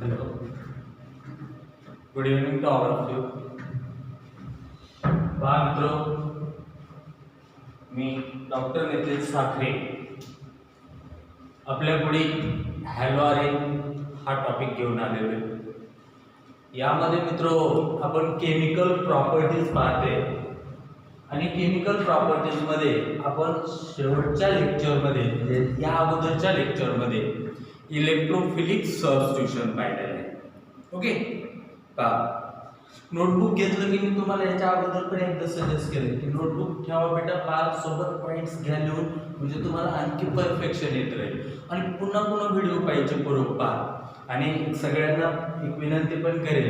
Hello. Good evening to all of you. मित्रों, मी doctor Nitin Sakhare आपल्या पुढे हॅलोअरेन हा टॉपिक घेऊन आलेलो आहे. यामध्ये मित्रों आपण केमिकल प्रॉपर्टीज पाहते आणि केमिकल प्रॉपर्टीज मध्ये आपण शेवटच्या लेक्चरमध्ये या अगोदरच्या लेक्चरमध्ये इलेक्ट्रोफिलिक सबस्टिट्यूशन पाहिलेलं आहे. ओके का नोटबुक घेतलं की मी तुम्हाला याच्या अगोदर पण एकदा सजेस्ट केलं की नोटबुक ठेवा बेटा, पाच सोबत पॉइंट्स घ्या लिहून, म्हणजे तुम्हाला आणखी परफेक्शन येत राहील. आणि पुन्हा पुन्हा व्हिडिओ पाहिजे बरोबर पहा. आणि सगळ्यांना एक विनंती पण करेल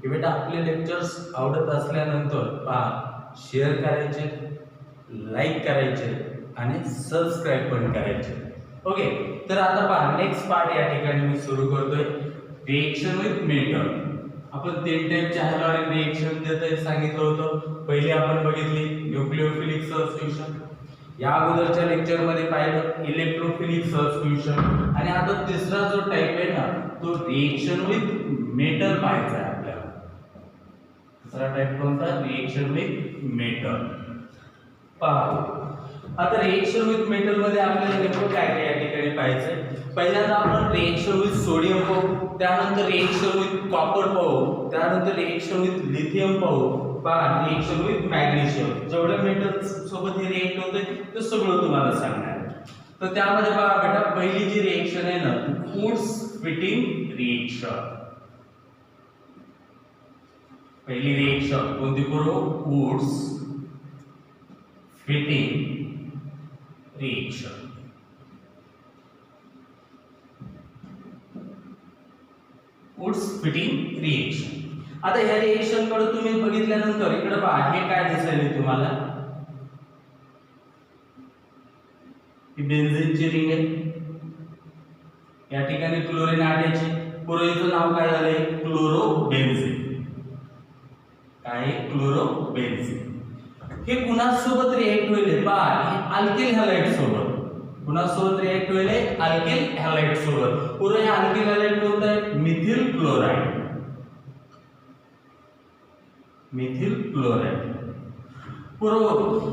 की बेटा आपले लेक्चर्स आवडत असल्यानंतर पहा, शेअर करायचे, लाईक करायचे आणि सबस्क्राईब पण करायचे. ओके, तर आता पहा नेक्स्ट पार्ट या ठिकाणी मी सुरू करतोय. Reaction with metal. आपण तीन टाइपचे हॅलोअरेन रिएक्शन देतोय सांगितलं होतं. पहिले आपण बघितली न्यूक्लिओफिलिक सबस्टिट्यूशन, या अगोदरच्या लेक्चर मध्ये पाहिलं इलेक्ट्रोफिलिक सबस्टिट्यूशन, आणि आता तिसरा जो टाइप आहे ना तो रिएक्शन विथ मेटल पाहायचा आहे आपल्याला. तिसरा टाइप कोणता? Reaction with metal. पहा आता रिएक्शन विथ मेटल मध्ये आपल्याला नेमकं काय काय या ठिकाणी पाहायचंय. पहिल्यांदा आपण रिएक्शन विथ सोडियम पाहू, त्यानंतर रिएक्शन विथ कॉपर पाहू, त्यानंतर रिएक्शन विथ लिथियम पाहू, पहा रिएक्शन विथ मॅग्नेशियम. जेवढे मेटल्स सोबत हे रिएक्ट होते ते सगळं तुम्हाला सांगणार आहे. तर त्यामध्ये पहा बेटा, पहिली जी रिएक्शन आहे ना वुड्स फिटिंग रिएक्शन. पहिली रिएक्शन कोणती करू? Wurtz Fittig reaction. Wurtz Fittig reaction. आता ह्या रिएक्शन कडे तुम्ही बघितल्यानंतर इकडे पहा, हे काय दिसेल तुम्हाला? ही बेन्झीनची रिंग आहे, या ठिकाणी क्लोरीन आट्याची. पुरोचं नाव काय झालंय? क्लोरोबेन्झीन. काय? क्लोरोबेन्झीन. हे कुणासोबत रिएक्ट होईल? पहा, हे अल्किल हॅलाइड सोबत. कुणासोबत रिएक्ट होईल? अल्किल हॅलाइड सोबत. पुरो हे अल्किल हॅलाइड कोणतं आहे? Methyl chloride. Methyl chloride. पुरो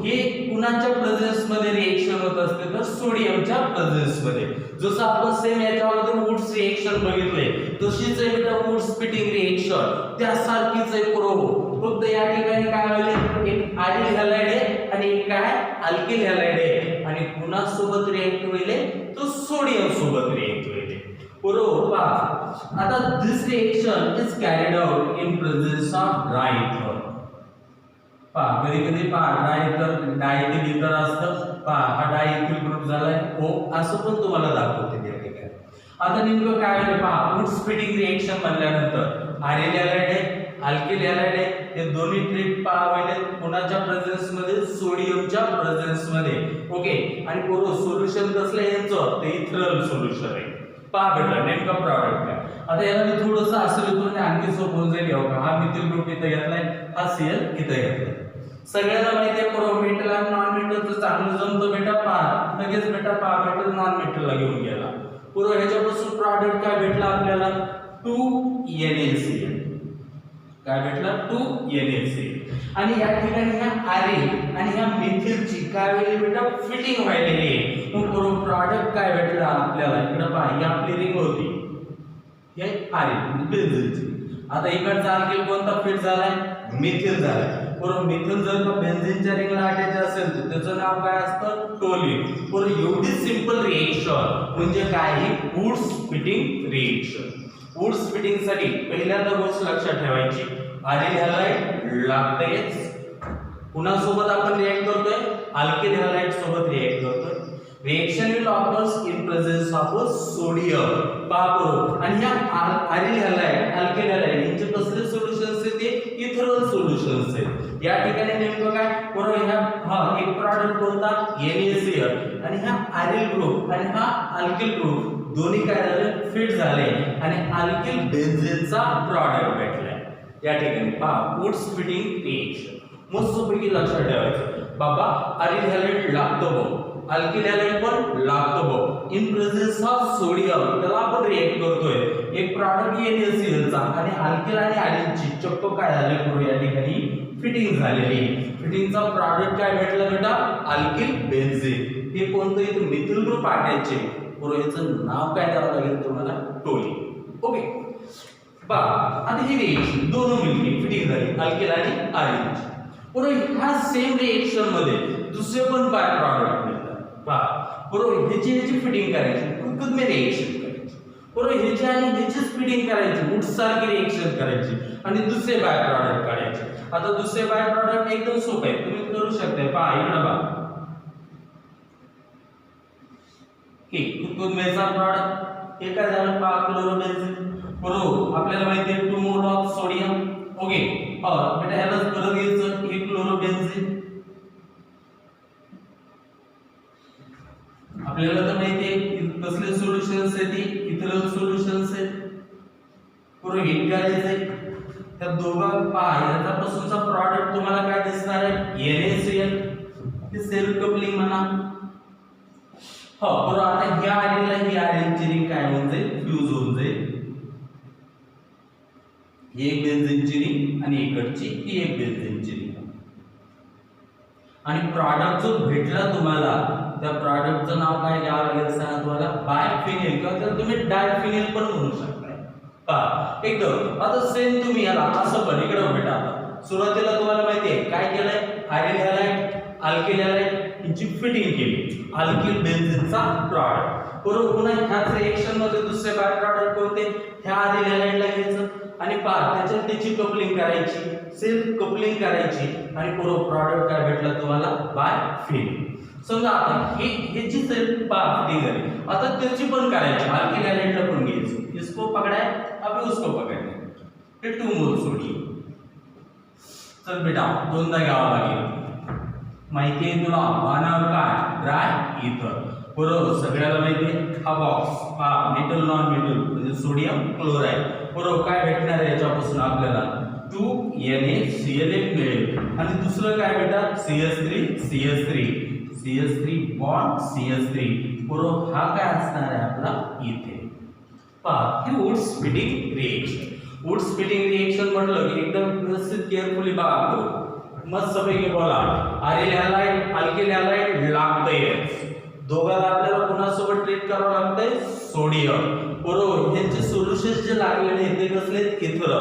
हे कुणाच्या प्रेझेन्स मध्ये रिएक्शन होत असते? तर सोडियमच्या प्रेझेन्स मध्ये. जसं आपण सेम याच्यामध्ये वुड्स रिएक्शन बघितले तशीच आहे बेटा वुड्स फिटिंग रिएक्शन, त्यासारखीच आहे पुरो. फक्त या ठिकाणी काय होईल? एक आयडिल हॅलाइड आहे आणि एक काय? अल्किल हॅलाइड आहे. आणि कुणासोबत रिएक्ट होईल? तो सोडियम सोबत रिएक्ट होईल. बरोबर. पहा आता this reaction is carried out in presence of dry ether. पहा कधी कधी पहा डायइथिल इथर असतं. पहा हा डायइथिल ग्रुप झालाय ओ, असं पण तुम्हाला दाखवते त्या ठिकाणी. आता नेमकं काय होईल पहा, वुड्स फिटिंग रिएक्शन म्हणल्यानंतर आयडिल हॅलाइड आहे, अल्किल हॅलाइड आहे, हे दोन्ही ट्रीट पाहावेले कोणाच्या प्रेझेन्स मध्ये? सोडियमच्या प्रेझेन्स मध्ये. ओके, आणि पुरो सोल्युशन कसलं आहे यांचं? ते इथरल सोल्युशन आहे. पहा बेटा नेमका प्रॉडक्ट काय. आता याला मी थोडंसं असं लिहितो म्हणजे आणखी सोपं जाईल. हा मिथिल ग्रुप इथं घेतलाय, हा सीएल इथं घेतलाय. सगळ्यांना माहिती आहे पुरो मेटल आणि नॉन मेटलचं चांगलं जमतं बेटा. पहा लगेच बेटा पहा मेटल नॉन मेटलला घेऊन गेला. पुरो ह्याच्यापासून प्रॉडक्ट काय भेटला आपल्याला? 2NaCl. काय भेटला? 2NaCl. आणि या ठिकाणी ह्या आयरिन आणि ह्या मिथिलची काय वेळी बेटा फिटिंग व्हायलेली आहे. मग पुरो प्रॉडक्ट काय भेटला आपल्याला? इकडे पहा, ही आपली रिंग होती, हे आयरिन बेन्झीनची. आता इकडचा अल्किल कोणता फिट झालाय? मिथिल झालाय. पुरो मिथिल जर का बेन्झीनच्या रिंगला अटॅच असेल तर त्याचं नाव काय असतं? टोलिन. पुरो एवढी सिंपल रिएक्शन म्हणजे काय? Wurtz Fittig reaction. Wurtz Fittig साठी पहिल्यांदा गोष्ट लक्षात ठेवायची, आयडिल हॅलाइड लागतेच. कुणासोबत आपण रिएक्ट करतोय? अल्किल हॅलाइड सोबत रिएक्ट करतोय. Reaction will occurs in presence of sodium. पहा पुरो, आणि या आयडिल हॅलाइड अल्किल हॅलाइड यांचे कसले सोल्युशन्स आहेत? ते इथरल सोल्युशन्स आहेत. या ठिकाणी नेमकं काय पुरो? ह्या एक प्रॉडक्ट कोणता? NaCl. आणि हा आयडिल ग्रुप आणि हा अल्किल ग्रुप दोन्ही काय झाले? फिट झाले आणि अल्किल बेन्झीनचा प्रॉडक्ट भेटलाय. या ठिकाणी पहा वुड्स फिटिंग रिएक्शन. मस्तपैकी लक्षात ठेवायचं बाबा, आयडिल हॅलाइड लागतो बघ, अल्किल हॅलाइड पण लागतो बघ. इन प्रेझेन्स ऑफ सोडियम त्याला आपण रिएक्ट करतोय. एक प्रॉडक्ट NaCl चा आणि अल्किल आणि आयनची चक्क काय झाले पुरो या ठिकाणी फिटिंग झालेली आहे. फिटिंगचा प्रॉडक्ट काय भेटलं बेटा अल्किल बेन्झीन. हे कोणतं इथे मिथिल ग्रुप आटायचे पुरो याचं नाव काय द्यावं लागेल तुम्हाला टोलिन. ओके बा आता हे रिएक्शन दोन मिळून फिटिंग झाली अल्किल आणि आयनची. पुरो ह्या सेम रिएक्शन मध्ये दुसरे पण बाय प्रॉडक्ट मिळतात पहा. पुरो ह्याची फिटिंग करायची खुद में रिएक्शन करायची. पुरो ह्याची आणि ह्याचीच फिटिंग करायची वुड सारखी रिएक्शन करायची आणि दुसरे बाय प्रॉडक्ट काढायचे. आता दुसरे बाय प्रॉडक्ट एकदम सोपे आहे तुम्ही करू शकता. पहा इकडे पहा की खुद मेचा प्रॉडक्ट हे काय झालं पहा क्लोरोबेन्झीन. पुरो आपल्याला माहिती आहे 2 मोल ऑफ सोडियम. ओके और बेटा ह्यालाच परत घ्यायचं हे क्लोरोबेन्झीन. आपल्याला तर माहिती आहे कसले सोल्युशन्स आहेत ते इथरल सोल्युशन्स आहेत. पुरो हिट करायचंय त्या दोघं पहा याच्यापासूनचा प्रॉडक्ट तुम्हाला काय दिसणार आहे NaCl. हे सेल्फ कपलिंग म्हणा. हो पुरो आता ह्या आयनला ही आयनची रिंग काय होऊन जाईल फ्यूज होऊन जाईल. ही एक बेन्झीनची रिंग आणि इकडची ही एक बेन्झीनची रिंग. आणि प्रॉडक्ट जो भेटला तुम्हाला त्या प्रॉडक्टचं नाव काय घ्यावं लागेल सांगा तुम्हाला बायफिनिल किंवा त्याला तुम्ही डायफिनिल पण म्हणू शकता. पहा एकदम आता सेम तुम्ही याला असं पण इकडे भेटा. सुरुवातीला तुम्हाला माहिती आहे काय केलंय आयनिल हॅलाइड अल्किल हॅलाइड यांची फिटिंग केली अल्किल बेन्झीनचा प्रॉडक्ट. बरोबर पुन्हा ह्याच रिएक्शन मध्ये दुसरे बाय प्रॉडक्ट कोणते ह्या आयनिल हॅलाइडला घ्यायचं आणि पहा त्याच्यात त्याची कपलिंग करायची सेल्फ कपलिंग करायची आणि पुरो प्रॉडक्ट काय भेटला तुम्हाला बायफिनिल. समजा आता हे जी सेल्फ फिटिंग झाली आता त्याची पण करायची अल्किल हॅलाइडला पण घ्यायचं. इसको पकड़ा है अभी उसको पकड़ना है. हे 2 मोल सोडियम. चल बेटा दोनदा घ्यावा लागेल माहिती आहे तुला वाहनावर काय ड्राय इथर. बरोबर सगळ्याला माहिती आहे हा बॉक्स हा मेटल नॉन मेटल म्हणजे सोडियम क्लोराइड. बरोबर काय भेटणार आहे याच्यापासून आपल्याला 2NaCl मिळेल आणि दुसरं काय बेटा CH3 बॉन्ड CH3. बरोबर हा काय असणार आहे आपला इथे. पहा ही Wurtz Fittig reaction. Wurtz Fittig reaction म्हटलं की एकदम व्यवस्थित केअरफुली बघा करू मस्त पैकी बोला. आयनिल हॅलाइड अल्किल हॅलाइड लागतंय दोघांना आपल्याला कोणासोबत ट्रीट करावं लागतंय सोडियम. बरोबर यांचे सोल्युशन्स जे लागलेले आहेत ते कसले इथर.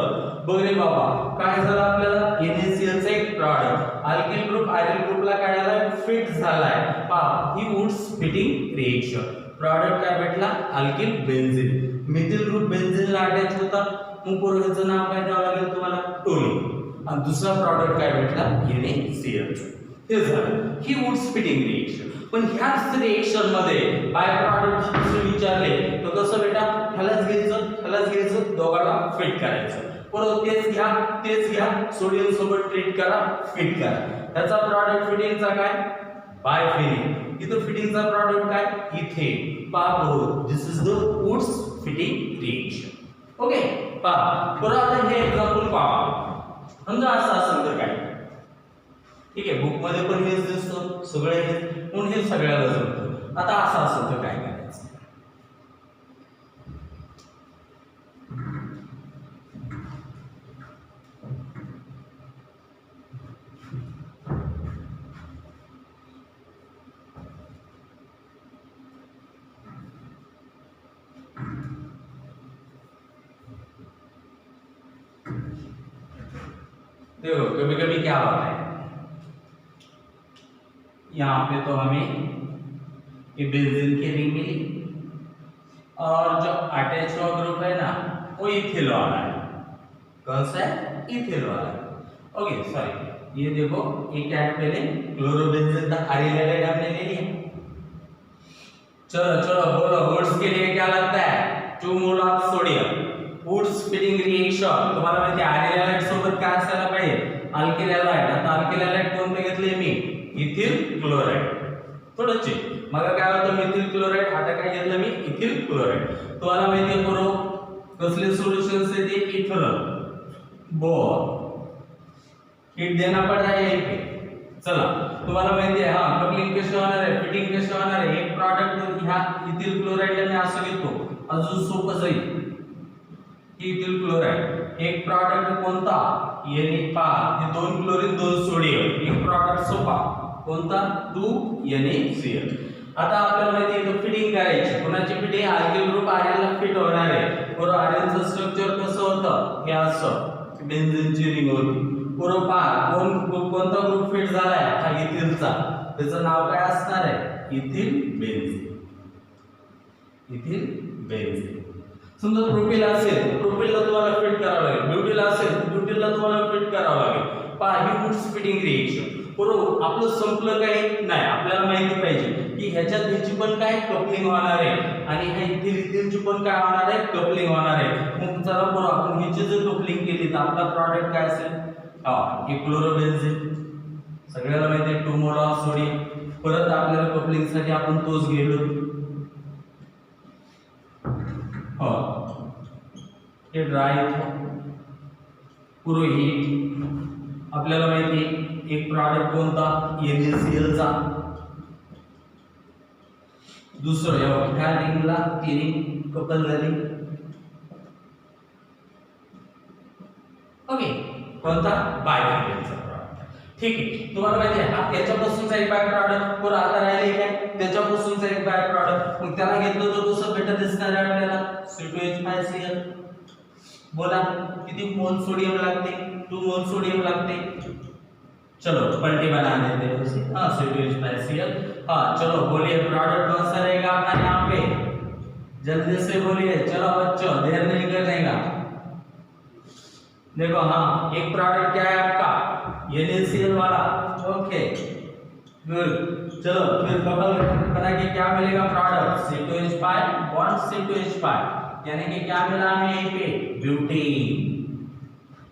बघ रे बाबा काय झालं आपल्याला NaCl चा एक प्रॉडक्ट अल्किल ग्रुप आयनिल ग्रुपला काय झालाय फिट झालाय. पहा ही वुड्स फिटिंग रिएक्शन. प्रॉडक्ट काय भेटला अल्किल बेन्झीन. मिथिल ग्रुप बेन्झीनला अटॅच होता मग पुरोचं नाव काय द्यावं लागेल तुम्हाला टोलिन. आणि दुसरा प्रॉडक्ट काय भेटला NaCl. हे झालं ही वुड्स फिटिंग रिएक्शन. पण ह्याच रिएक्शन मध्ये बाय प्रॉडक्ट जर विचारले तर कसं बेटा ह्यालाच घ्यायचं दोघांना फिट करायचं. परत तेच घ्या सोडियम सोबत ट्रीट करा फिट करा. त्याचा प्रॉडक्ट फिटिंगचा काय बायफिनिल. इथं फिटिंगचा प्रॉडक्ट काय इथे पहा. बरोबर this is the Wurtz Fittig reaction. Okay पहा बरं आता हे एक्झाम्पल पहा. समजा असं असेल तर काय ठीक आहे बुक मध्ये पण हेच दिसतं सगळे हे म्हणून हे सगळ्याला जमतं. आता असं असेल तर काय करायचं. देखो कभी कभी क्या होता है यहाँ पे तो हमें ये बेंजीन की रिंग मिली और जो अटैच हुआ ग्रुप है ना वो इथिल वाला है. कौन सा है इथिल वाला. ओके सॉरी ये देखो ये क्या है पहले क्लोरोबेंजीन का आयनिल हॅलाइड हमने ले लिया. चलो बोलो वुड्स के लिए क्या लगता है 2 mole of sodium. Wurtz Fittig reaction तुम्हाला माहिती आहे आयनिल हॅलाइड सोबत काय असायला पाहिजे अल्किल हॅलाइड. आता अल्किल हॅलाइड कोणते घेतले मी इथिल क्लोराइड. थोडं चेक मग काय होतं मिथिल क्लोराइड आता काय घेतलं मी इथिल क्लोराइड. तुम्हाला माहिती आहे बरोबर कसले सोल्युशन्स आहे ते इथेनॉल बोर हीट देना पड़ रहा है पे. चला तुम्हाला माहिती आहे हा कपलिंग कशी होणार आहे फिटिंग कशी होणार आहे. एक प्रॉडक्ट ह्या इथिल क्लोराइडला मी असं घेतो अजून सोपं जाईल. इथिल क्लोराइड एक प्रॉडक्ट कोणता Na हे 2 क्लोरीन 2 सोडियम एक प्रॉडक्ट सोपा कोणता 2NaCl आता आपल्याला माहिती आहे तो फिटिंग करायची कोणाची फिटिंग अल्किल ग्रुप Rl ला फिट होणार आहे और Rl चं स्ट्रक्चर कसं होतं हे असं बेन्झीनची रिंग होती पुरोपा कोणता ग्रुप फिट झालाय हा इथिलचा त्याचं नाव काय असणार आहे इथिल बेन्झीन समजा प्रोपील असेल प्रोपीलला तुम्हाला फिट करावं लागेल ब्युटील असेल ब्युटीलला तुम्हाला फिट करावं लागेल पहा ही वुड्स फिटिंग रिएक्शन बरोबर आपलं संपलं काही नाही आपल्याला माहिती पाहिजे की ह्याच्यात ह्याची पण काय कपलिंग होणार आहे आणि ह्या इथिलची पण काय होणार आहे कपलिंग होणार आहे मग चला बरोबर आपण ह्याची जर कपलिंग केली तर आपला प्रॉडक्ट काय असेल हे क्लोरोबेन्झीन सगळ्याला माहिती आहे 2 मोल ऑफ सोडियम परत आपल्याला कपलिंग साठी आपण तोच गेलो हे ड्राय पुरोहित आपल्याला माहिती आहे एक प्रॉडक्ट कोणता NaCl चा दुसरं ह्या रिंगला ती रिंग कपल झाली ओके कोणता बायफिनेलचा प्रॉडक्ट ठीक आहे तुम्हाला माहिती आहे हा त्याच्यापासूनचा एक बाय प्रॉडक्ट पुरा आता राहिले काय त्याच्यापासूनचा एक बाय प्रॉडक्ट मग त्याला घेतलं तर कसं भेटत दिसणार आहे आपल्याला C2H5Cl बोला किती मोल सोडियम लागते 2 मोल सोडियम लागते चलो पलटी बना देते हैं उसे हाँ C2H5Cl हाँ चलो बोलिए प्रोडक्ट कौन सा रहेगा आपका यहाँ पे जल्दी से बोलिए चलो बच्चों देर नहीं करने का देखो हाँ एक प्रोडक्ट क्या है आपका NaCl वाला ओके गुड चलो फिर कपल बना के क्या मिलेगा प्रोडक्ट C2H5 बॉन्ड C2H5 यानी कि क्या मिला हमें यहीं पे ब्यूटेन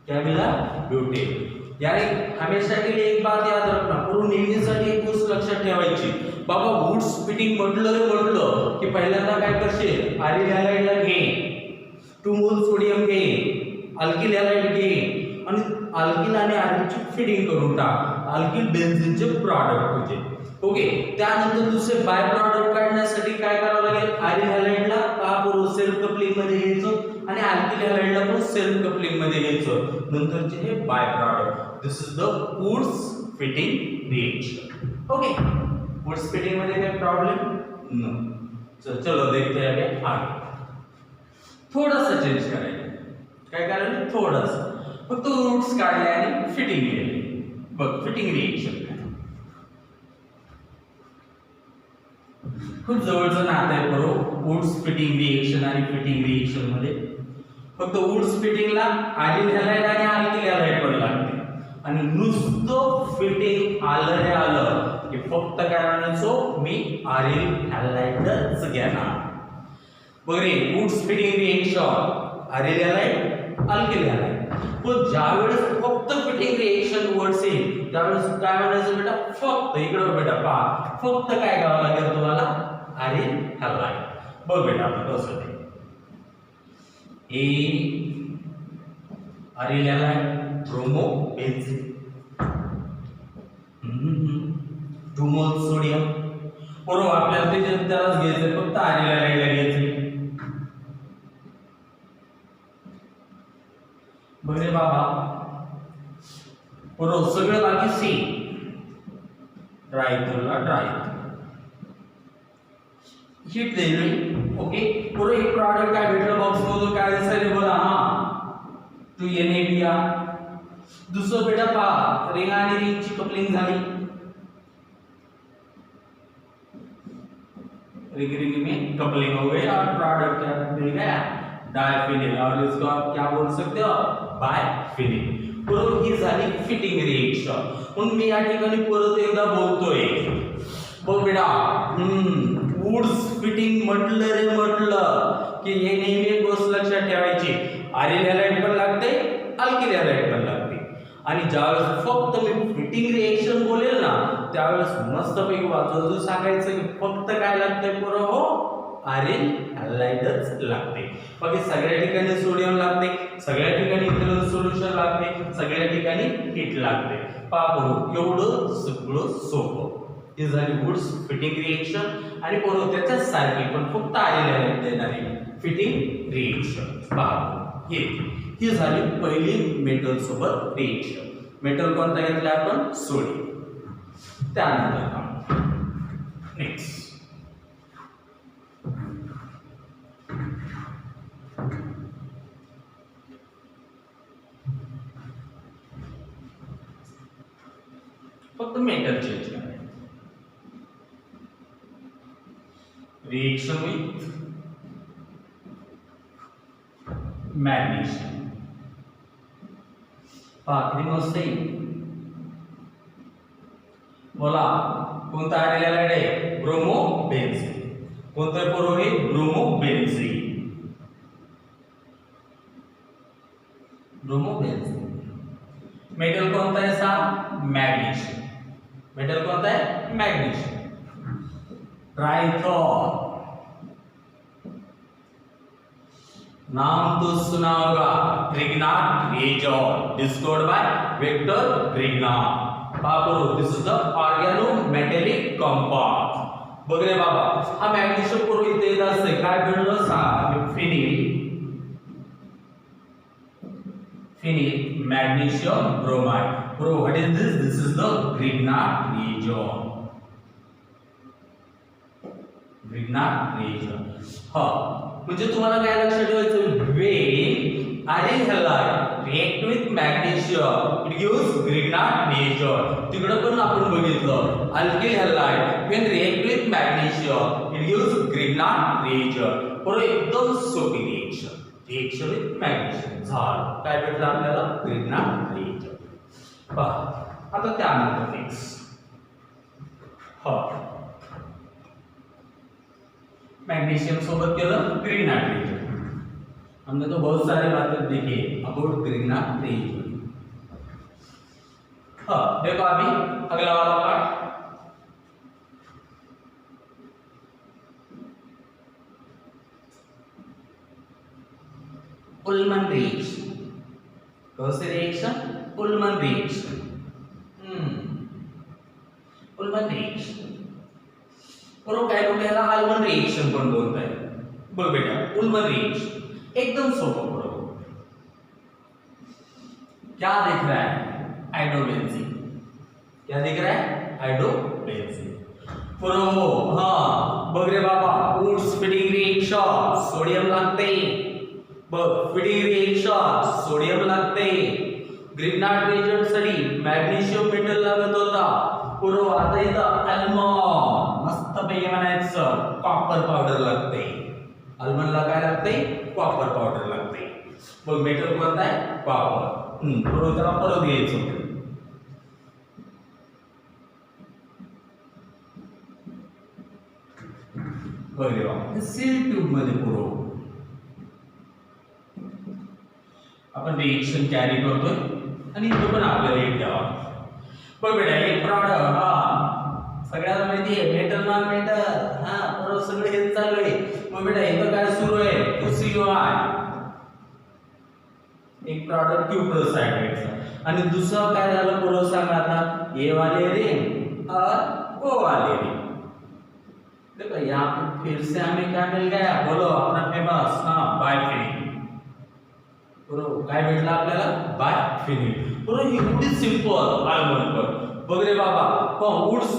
क्या मिला ब्यूटेन यानी हमेशा के लिए एक बात याद रखना पूर्ण नेहमीसाठी एक गोष्ट लक्षात ठेवायची बाबा वुड्स फिटिंग म्हटलं की पहिल्यांदा काय करशील आरिल हॅलाइडला घे 2 मोल सोडियम घे अल्किल हॅलाइड घे आणि अल्किल आणि आरिलची फिटिंग करून टाक अल्किल बेन्झीनचे प्रॉडक्ट तुझे ओके त्यानंतर दुसरे बाय प्रॉडक्ट काढण्यासाठी काय करावं लागेल आरिल हॅलाइडला का सेल्फ कपलिंग मध्ये घ्यायचं आणि अल्किल हॅलाइडला पण सेल्फ कपलिंग मध्ये घ्यायचं नंतरचे हे by product this is the Wurtz Fittig reaction okay Wurtz Fittig मध्ये काय प्रॉब्लेम नो चलो देखते हैं आगे थोड़ा सा चेंज करायचं काय करायचं थोडंसं फक्त वुड्स काढले आणि फिटिंग केली बघ फिटिंग रिएक्शन खूप जवळचं नातं आहे बरोबर वुड्स फिटिंग रिएक्शन आणि फिटिंग रिएक्शन मध्ये फक्त वुड्स फिटिंगला आरिल हॅलाइड आणि अल्किल हॅलाइड पण लागते आणि नुसतं फिटिंग आलं रे आलं की फक्त काय म्हणायचो मी आरिल हॅलाइडच घेणार बरे Wurtz Fittig reaction aryl halide alkyl halide पण ज्यावेळेस फक्त फिटिंग रिएक्शन वर्ड्स येईल त्यावेळेस काय म्हणायचं बेटा फक्त इकडे बेटा पहा फक्त काय करावं लागेल तुम्हाला आरिल हॅलाइड बघ बेटा कसं ते आरिल हॅलाइड ब्रोमो बेन्झीन 2 मोल सोडियम बरोबर आपल्याला ते त्यालाच घ्यायचं फक्त आरिल हॅलाइडला घ्यायचं बरे बाबा बरोबर सगळं बाकी सी ट्रायथलला ट्राय हीट दिली ओके बरोबर एक प्रॉडक्ट काय भेटलं बॉक्स मधून काय दिसायले बोला हा 2Na दुसरं बेटा पहा रिंग आणि रिंगची कपलिंग झाली रिंग में कपलिंग हो गई और प्रोडक्ट क्या मिल गया डायफिनिल और इसको आप क्या बोल सकते हो बायफिनिल बरोबर ही झाली फिटिंग रिएक्शन म्हणून मी या ठिकाणी परत एकदा बोलतोय बघ बेटा वुड्स फिटिंग म्हटलं की हे नेहमी एक गोष्ट लक्षात ठेवायची आरिल हॅलाइड पण लागते अल्किल हॅलाइड पण लागते आणि ज्यावेळेस फक्त मी फिटिंग रिएक्शन बोलेल ना त्यावेळेस मस्तपैकी वाचून सांगायचं की फक्त काय लागतंय पुरं हो आरिल हॅलाइडच लागते बाकी सगळ्या ठिकाणी सोडियम लागते सगळ्या ठिकाणी इथेनॉल सोल्युशन लागते सगळ्या ठिकाणी हीट लागते पहा एवढं सगळं सोपं ही झाली वुड्स फिटिंग रिएक्शन आणि पुढे त्याच्याच सारखी पण फक्त आलेल्या देणारी फिटिंग रिएक्शन पहा ही झाली पहिली मेटल सोबत रिएक्शन. मेटल कोणता घेतला आपण सोडियम. त्यानंतर नेक्स्ट फक्त मेटल चेंज करायचं. Reaction with magnesium. पहा किती मस्त आहे. बोला कोणता आलेला आहे ब्रोमो बेन्झीन. कोणतं पूर्व आहे bromo benzene. Bromo benzene. Metal कोणता आहे सा मॅग्नेशियम. मेटल कोणता आहे मॅग्नेशियम. ट्राइथॉल. नाम तो सुना होगा Grignard reagent discovered by Victor Grignard. बाबरो this is the organometallic compound. बघ रे बाबा हा मॅग्नेशियम पूर्व इथे येत असते काय बनलं सांग phenyl magnesium bromide. Bro, what is this? This is the Grignard reagent. Grignard reagent. हा म्हणजे तुम्हाला काय लक्षात ठेवायचं when aryl halide react with magnesium it gives Grignard reagent. तिकडे पण आपण बघितलं alkyl halide when react with magnesium it gives Grignard reagent. बरोबर एकदम सोपी रिएक्शन. रिएक्शन विथ मॅग्नेशियम झालं काय भेटलं आपल्याला ग्रिग्नार्ड रिएजन. पहा आता त्यानंतर नेक्स्ट मैग्नीशियम सोबत केलं ग्रिग्नार्ड रिएजन. हमने तो बहुत सारे बातें देखी अबाउट ग्रिग्नार्ड रिएजन. देखो अभी अगला वाला पार्ट उल्मन रिएक्शन. कौन सी reaction Ullmann reaction. Ullmann reaction और वो काय बोलते हैं आल्मन रिएक्शन पण बोलता है. बोल बेटा उल्मन रिएक्शन एकदम सोपा बरोबर. क्या दिख रहा है आयोडोबेंजीन. क्या दिख रहा है आयोडोबेंजीन. पुरो हाँ बघ रे बाबा वुड्स फिटिंग रिएक्शन सोडियम लागते. बघ फिटिंग रिएक्शन सोडियम लागते. ग्रिग्नार्ड रिएजंट साठी मॅग्नेशियम मेटल लागत होता. पुरो आता इथं अल्मॉन मस्त पैकी म्हणायचं कॉपर पावडर लागते. अल्मॉनला काय लागते कॉपर पावडर लागते. बघ मेटल कोणता आहे कॉपर. पुरो त्याला परत घ्यायचं. बघ रे बाबा सील ट्यूब मध्ये पुरो आपण रिएक्शन कॅरी करतोय आणि इथं पण आपल्याला एक द्यावा. बघ बेटा एक प्रॉडक्ट सगळ्याला माहिती आहे मेटल नॉन मेटल बरोबर सगळे हे चालू आहे. मग बेटा इथं काय सुरू आहे QCOI एक प्रॉडक्ट क्यूप्रोसाइड आणि दुसरं काय झालं पुढे सांग आता ए वाले रिंग और ओ वाले रिंग. देखो यहाँ पे फिर से हमें क्या मिल गया बोलो अपना फेमस बायफिनिल. बरोबर काय भेटलं आपल्याला बायफिनिल. बरोबर ही एवढी सिंपल आल्मन पण बघ रे बाबा वुड्स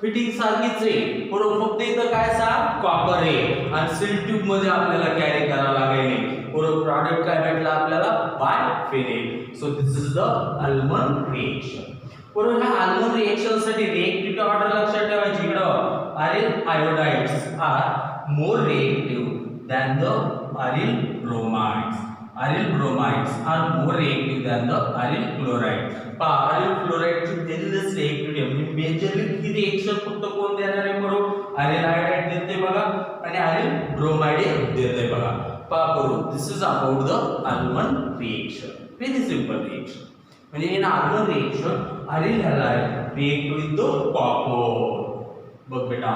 फिटिंग सारखीच आहे. बरोबर फक्त इथं काय सा कॉपर आहे आणि सील ट्यूब मध्ये आपल्याला कॅरी करावं लागेल. बरोबर प्रॉडक्ट काय भेटला आपल्याला biphenyl. So this is the Ullmann reaction. बरोबर ह्या आल्मन रिएक्शन साठी रिएक्टिव्हिटी ऑर्डर लक्षात ठेवायची. इकडं aryl iodides are more reactive than the aryl bromides. Aryl bromides are more reactive than the aryl chlorides. aryl chloride ची वेरीलेस रिएक्टिव्हिटी म्हणजे मेजरली ही रिएक्शन फक्त कोण देणार आहे बरोबर aryl iodide देते बघा आणि aryl bromide देते बघा. बरोबर this is about the Ullmann reaction. Very simple reaction. म्हणजे in Ullmann reaction aryl halide react with the copper. बघ बेटा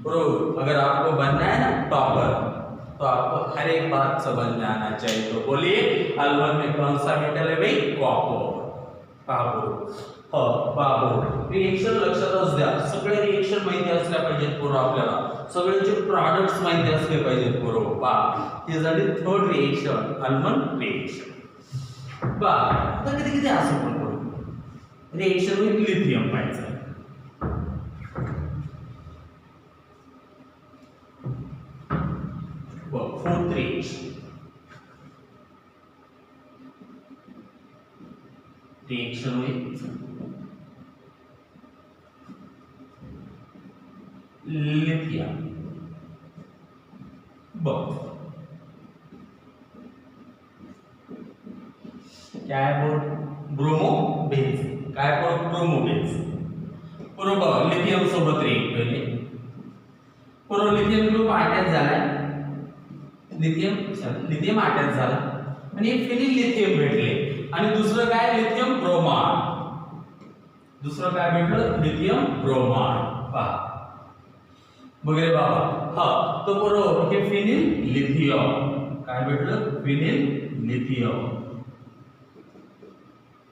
बरोबर अगर आपको बनना है ना टॉपर तो आपको हर एक बात समझ में आना चाहिए. तो बोलिए आल्मन में कौन सा मेटल है भाई कॉपर. कॉपर बाबो रिएक्शन लक्षातच द्या, सगळे रिएक्शन माहिती असल्या पाहिजेत पोरं आपल्याला, सगळ्यांचे प्रॉडक्ट्स माहिती असले पाहिजेत पोरं बा. हे झाले थर्ड रिएक्शन अल्मंड रिएक्शन बा. आता किती किती असं पण करू रिएक्शन विथ लिथियम पाहिजे. Fourth reaction with lithium. बघ काय बोल ब्रोमो बेन्झ, काय बोल ब्रोमो बेन्झ. बरोबर लिथियम सोबत रिएक्ट केले, बरोबर लिथियम ग्रुप अटॅच झालाय, लिथियम अटॅच झाला आणि फिनिल लिथियम भेटले आणि दुसरं काय लिथियम ब्रोमाइड, दुसरं काय भेटलं लिथियम ब्रोमाइड पहा वगैरे बाबा. हा तो बरोबर हे फिनिल लिथियम काय भेटलं फिनिल लिथियम.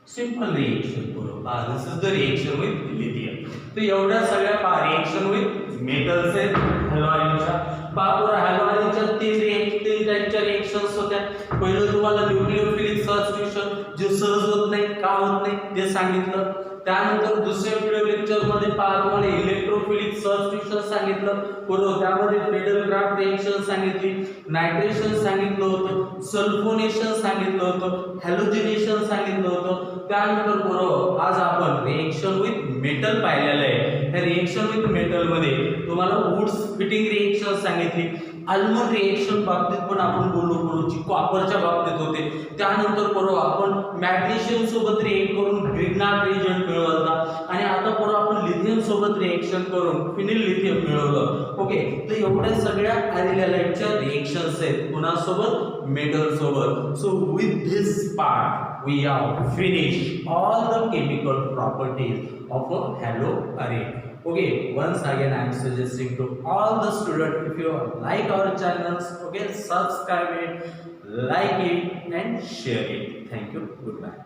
सिंपल रिएक्शन बरोबर. This is the reaction with lithium. तर एवढ्या सगळ्या रिएक्शन विथ मेटल्स आहेत हॅलोआयनच्या. बाबूरा हॅलोआयनच्या तीन टाइपच्या रिएक्शन्स होत्या. पहिलं तुम्हाला न्यूक्लियोफिलिक सबस्टिट्यूशन जे सहज होत नाही का होत नाही ते सांगितलं. त्यानंतर दुसऱ्या व्हिडिओ लेक्चर मध्ये तुम्हाला इलेक्ट्रोफिलिक सबस्टिट्यूशन सांगितलं, बरोबर. त्यामध्ये फ्रीडल-क्राफ्ट रिएक्शन सांगितली, नायट्रेशन सांगितलं होतं, सल्फोनेशन सांगितलं होतं, हॅलोजिनेशन सांगितलं होतं. त्यानंतर बरोबर आज आपण रिएक्शन विथ मेटल पाहिलेलं आहे. त्या रिएक्शन विथ मेटल मध्ये तुम्हाला वुड्स फिटिंग रिएक्शन सांगितली. अल्मंड रिएक्शन बाबतीत पण आपण बोललो, जी कॉपरच्या बाबतीत होते. त्यानंतर बरोबर आपण मॅग्नेशियम सोबत रिएक्ट करून ग्रिग्नार्ड रिएजंट मिळवला आणि आता बरोबर आपण लिथियम सोबत रिएक्शन करून फिनिल लिथियम मिळवलं. ओके, तर एवढ्या सगळ्या आयरिलाइटच्या रिएक्शन्स आहेत कोणासोबत मेटल सोबत. So with this part we have finished all the chemical properties of a halo array. Okay, once again I am suggesting to all the students, if you like our channels, okay, subscribe it, like it and share it. Thank you. Goodbye.